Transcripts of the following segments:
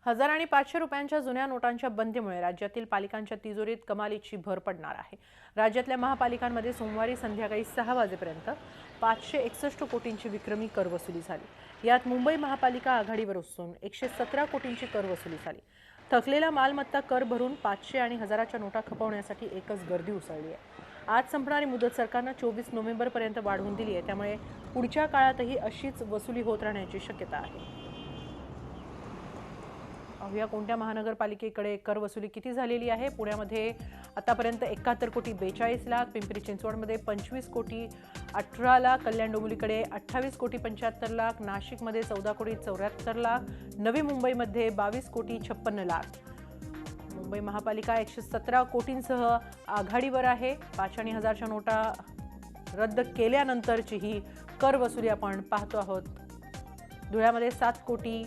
हजार आणि 500 रुपयांच्या जुन्या नोटांच्या बंदीमुळे राज्यातील पालिकांच्या तिजोरीत कमालीची भर पडणार आहे। राज्यातल्या महापालिकांमध्ये सोमवारी संध्याकाळी 6 वाजेपर्यंत 561 कोटींची विक्रमी कर वसुली झाली। यात मुंबई महापालिका आघाडीवर असून 117 कोटींची कर वसुली झाली। थकलेला मालमत्ता कर भरून 500 आणि हजाराच्या नोटा खपवण्यासाठी एकच गर्दी उसळली आहे। आज संपणारी मुदत सरकारनं 24 नोव्हेंबरपर्यंत वाढवून दिली आहे, त्यामुळे पुढच्या काळातही अशीच वसुली होत राहण्याची शक्यता आहे। अवघ्या कोणत्या महानगरपालिकेकडे कर वसुली किती झालेली आहे? पुण्यामध्ये आतापर्यंत 71 कोटी 42 लाख, पिंपरी चिंचवडमध्ये 25 कोटी 18 लाख, कल्याण डोंबिवलीकडे 28 कोटी 75 लाख, नाशिकमध्ये 14 कोटी 74 लाख, नवी मुंबईमध्ये 22 कोटी 56 लाख। मुंबई महापालिका 117 कोटींसह आघाडीवर आहे। 5 आणि 1000च्या नोटा रद्द केल्यानंतरची ही कर वसुली आपण पाहतो आहोत। धुळ्यामध्ये 7 कोटी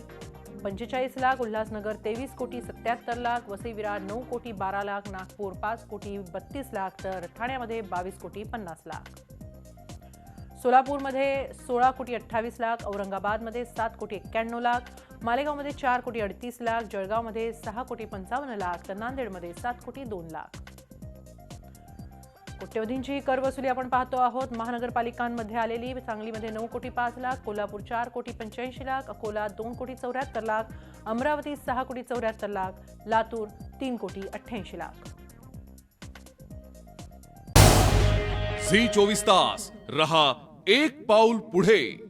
45 लाख, उल्हासनगर 23 कोटी 77 लाख, वसई विरार 9 कोटी 12 लाख, नागपूर 5 कोटी 32 लाख, तर ठाण्यामध्ये 22 कोटी 50 लाख। सोलापूरमध्ये 16 कोटी 28 लाख, औरंगाबादमध्ये 7 कोटी 91 लाख, मालेगावमध्ये 4 कोटी 38 लाख, जळगावमध्ये 6 कोटी 55 लाख, तर नांदेडमध्ये 7 कोटी 2 लाख। कोट्यवधींची ही कर वसुली आपण पाहतो आहोत। महानगरपालिकांमध्ये आलेली सांगलीमध्ये 9 कोटी 5 लाख, कोल्हापूर 4 कोटी 85 लाख, अकोला 2 कोटी 74 लाख, अमरावती 6 कोटी 74 लाख, लातूर 3 कोटी 88 लाख। झी 24 तास रहा एक पाऊल पुढे।